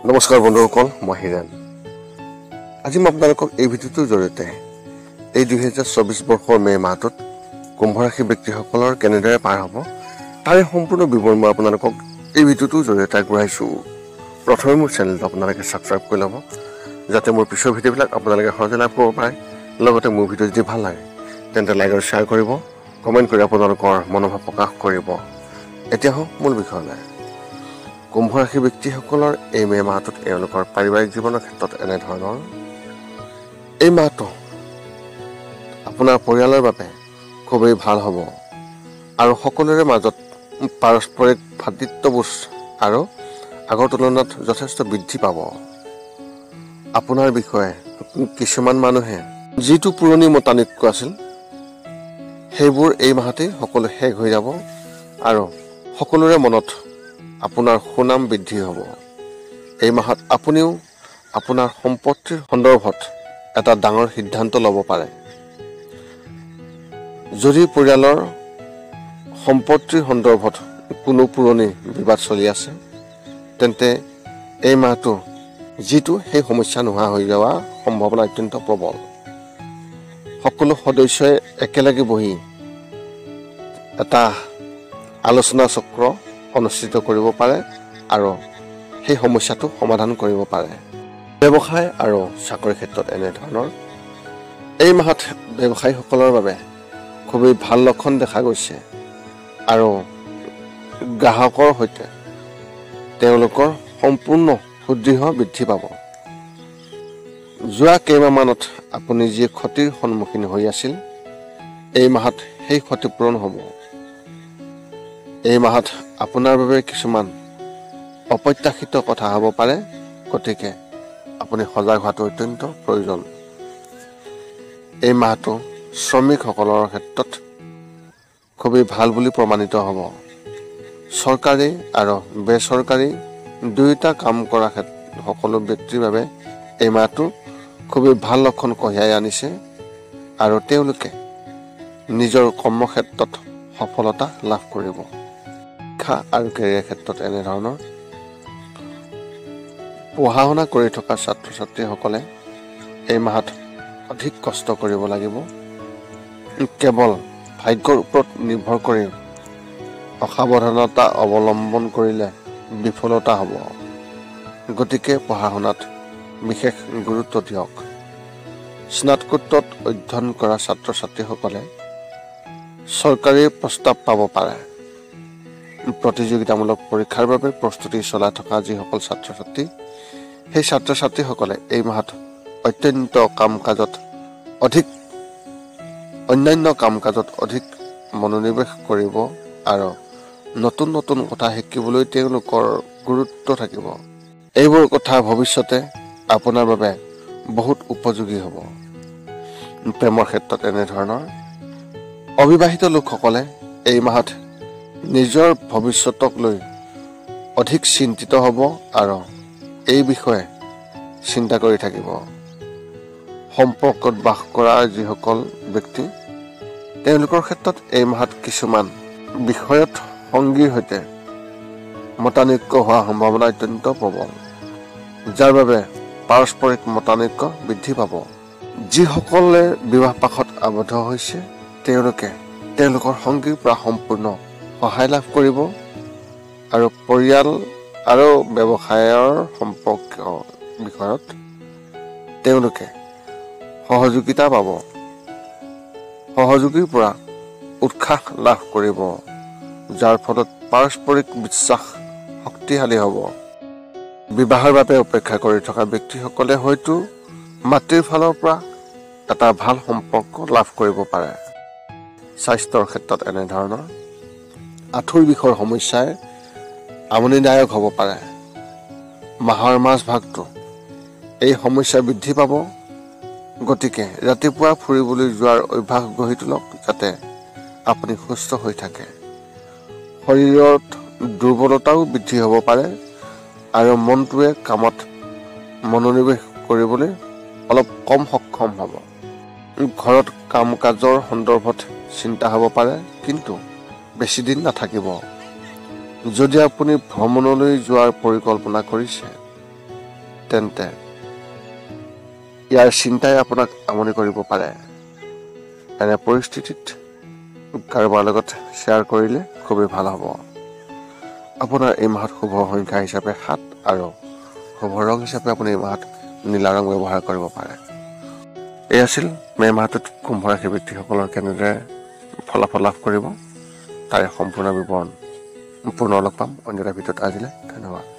নমস্কাৰ বন্ধুসকল, মই হিৰেণ। আজি মই আপোনালোকক এই ভিডিঅ'টোৰ জৰিয়তে এই 2024 বৰ্ষৰ মে' মাহটোত কুম্ভ ৰাশি ব্যক্তিসকলৰ কেনেদৰে পাৰ হ'ব তাৰে সম্পূৰ্ণ বিৱৰণ মই আপোনালোকক এই ভিডিঅ'টোৰ জৰিয়তে আগবঢ়াইছোঁ। প্ৰথমে মোৰ চেনেলটো আপোনালোকে ছাবস্ক্ৰাইব কৰি ল'ব, যাতে মোৰ পিছৰ ভিডিঅ'বিলাক আপোনালোকে সহজে লাভ কৰিব পাৰে। লগতে মোৰ ভিডিঅ' যদি ভাল লাগে তেন্তে লাইক আৰু শ্বেয়াৰ কৰিব, কমেণ্ট কৰি আপোনালোকৰ মনোভাৱ প্ৰকাশ কৰিব। এতিয়া হওক মূল বিষয়লৈ। কুম্ভ ৰাশি ব্যক্তিসকলৰ এই মে' মাহটোত এওঁলোকৰ পাৰিবাৰিক জীৱনৰ ক্ষেত্ৰত এনেধৰণৰ। এই মাহটো আপোনাৰ পৰিয়ালৰ বাবে খুবেই ভাল হ'ব আৰু সকলোৰে মাজত পাৰস্পৰিক ভাতৃত্ববোধ আৰু আগৰ তুলনাত যথেষ্ট বৃদ্ধি পাব। আপোনাৰ বিষয়ে কিছুমান মানুহে যিটো পুৰণি মতানৈক্য আছিল সেইবোৰ এই মাহতেই সকলো শেষ হৈ যাব আৰু সকলোৰে মনত আপোনাৰ সুনাম বৃদ্ধি হ'ব। এই মাহত আপুনিও আপোনাৰ সম্পত্তিৰ সন্দৰ্ভত এটা ডাঙৰ সিদ্ধান্ত ল'ব পাৰে। যদি পৰিয়ালৰ সম্পত্তিৰ সন্দৰ্ভত কোনো পুৰণি বিবাদ চলি আছে তেন্তে এই মাহটো সেই সমস্যা নোহোৱা হৈ যোৱাৰ সম্ভাৱনা অত্যন্ত প্ৰবল। সকলো সদস্যই একেলগে বহি এটা আলোচনা চক্ৰ অনুষ্ঠিত কৰিব পাৰে আৰু সেই সমস্যাটো সমাধান কৰিব পাৰে। ব্যৱসায় আৰু চাকৰিৰ ক্ষেত্ৰত এনেধৰণৰ। এই মাহত ব্যৱসায়ীসকলৰ বাবে খুবেই ভাল লক্ষণ দেখা গৈছে আৰু গ্ৰাহকৰ সৈতে তেওঁলোকৰ সম্পূৰ্ণ সুদৃঢ় বৃদ্ধি পাব। যোৱা কেইমাহমানত আপুনি যি ক্ষতিৰ সন্মুখীন হৈ আছিল এই মাহত সেই ক্ষতিপূৰণ হ'ব। এই মাহত আপোনাৰ বাবে কিছুমান অপ্ৰত্যাশিত কথা হ'ব পাৰে, গতিকে আপুনি সজাগ হোৱাটো অত্যন্ত প্ৰয়োজন। এই মাহটো শ্ৰমিকসকলৰ ক্ষেত্ৰত খুবেই ভাল বুলি প্ৰমাণিত হ'ব। চৰকাৰী আৰু বেচৰকাৰী দুয়োটা কাম কৰা সকলো ব্যক্তিৰ বাবে এই মাহটো খুবেই ভাল লক্ষণ কঢ়িয়াই আনিছে আৰু তেওঁলোকে নিজৰ কৰ্মক্ষেত্ৰত সফলতা লাভ কৰিব। শিক্ষা আৰু কেৰিয়াৰ ক্ষেত্ৰত এনেধৰণৰ। পঢ়া শুনা কৰি থকা ছাত্ৰ ছাত্ৰীসকলে এই মাহত অধিক কষ্ট কৰিব লাগিব। কেৱল ভাগ্যৰ ওপৰত নিৰ্ভৰ কৰি অসাৱধানতা অৱলম্বন কৰিলে বিফলতা হ'ব। গতিকে পঢ়া শুনাত বিশেষ গুৰুত্ব দিয়ক। স্নাতকোত্তৰত অধ্যয়ন কৰা ছাত্ৰ ছাত্ৰীসকলে চৰকাৰী প্ৰস্তাৱ পাব পাৰে। প্ৰতিযোগিতামূলক পৰীক্ষাৰ বাবে প্ৰস্তুতি চলাই থকা যিসকল ছাত্ৰ ছাত্ৰী, সেই ছাত্ৰ ছাত্ৰীসকলে এই মাহত অন্যান্য কাম কাজত অধিক মনোনিৱেশ কৰিব আৰু নতুন নতুন কথা শিকিবলৈ তেওঁলোকৰ গুৰুত্ব থাকিব। এইবোৰ কথা ভৱিষ্যতে আপোনাৰ বাবে বহুত উপযোগী হ'ব। প্ৰেমৰ ক্ষেত্ৰত এনেধৰণৰ। অবিবাহিত লোকসকলে এই মাহত নিজৰ ভৱিষ্যতক লৈ অধিক চিন্তিত হ'ব আৰু এই বিষয়ে চিন্তা কৰি থাকিব। সম্পৰ্কত বাস কৰা যিসকল ব্যক্তি তেওঁলোকৰ ক্ষেত্ৰত এই মাহত কিছুমান বিষয়ত সংগীৰ সৈতে মতানৈক্য হোৱাৰ সম্ভাৱনা অত্যন্ত প্ৰবল, যাৰ বাবে পাৰস্পৰিক মতানৈক্য বৃদ্ধি পাব। যিসকলে বিবাহ পাশত আবদ্ধ হৈছে তেওঁলোকে তেওঁলোকৰ সংগীৰ পৰা সম্পূৰ্ণ সহায় লাভ কৰিব আৰু পৰিয়াল আৰু ব্যৱসায়ৰ সম্পৰ্কীয় বিষয়ত তেওঁলোকে সহযোগিতা পাব। সহযোগীৰ পৰা উৎসাহ লাভ কৰিব, যাৰ ফলত পাৰস্পৰিক বিশ্বাস শক্তিশালী হ'ব। বিবাহৰ বাবে অপেক্ষা কৰি থকা ব্যক্তিসকলে হয়তো মাতৃৰ ফালৰ পৰা এটা ভাল সম্পৰ্ক লাভ কৰিব পাৰে। স্বাস্থ্যৰ ক্ষেত্ৰত এনেধৰণৰ। আঁঠুৰ বিষৰ সমস্যাই আমনিদায়ক হ'ব পাৰে। মাহৰ মাজভাগটো এই সমস্যা বৃদ্ধি পাব। গতিকে ৰাতিপুৱা ফুৰিবলৈ যোৱাৰ অভ্যাস গঢ়ি তোলক, যাতে আপুনি সুস্থ হৈ থাকে। শৰীৰত দুৰ্বলতাও বৃদ্ধি হ'ব পাৰে আৰু মনটোৱে কামত মনোনিৱেশ কৰিবলৈ অলপ কম সক্ষম হ'ব। ঘৰত কাম কাজৰ সন্দৰ্ভত চিন্তা হ'ব পাৰে, কিন্তু বেছি দিন নাথাকিব। যদি আপুনি ভ্ৰমণলৈ যোৱাৰ পৰিকল্পনা কৰিছে তেন্তে ইয়াৰ চিন্তাই আপোনাক আমনি কৰিব পাৰে। এনে পৰিস্থিতিত কাৰোবাৰ লগত শ্বেয়াৰ কৰিলে খুবেই ভাল হ'ব। আপোনাৰ এই মাহত শুভ সংখ্যা হিচাপে 7 আৰু শুভ ৰং হিচাপে আপুনি এই মাহত নীলা ৰং ব্যৱহাৰ কৰিব পাৰে। এই আছিল মে' মাহটোত কুম্ভ ৰাশি ব্যক্তিসকলৰ কেনেদৰে ফলাফল লাভ কৰিব তাৰে সম্পূৰ্ণ বিৱৰণ। পুনৰ লগ পাম অন্য এটা ভিডিঅ'ত। আজিলৈ ধন্যবাদ।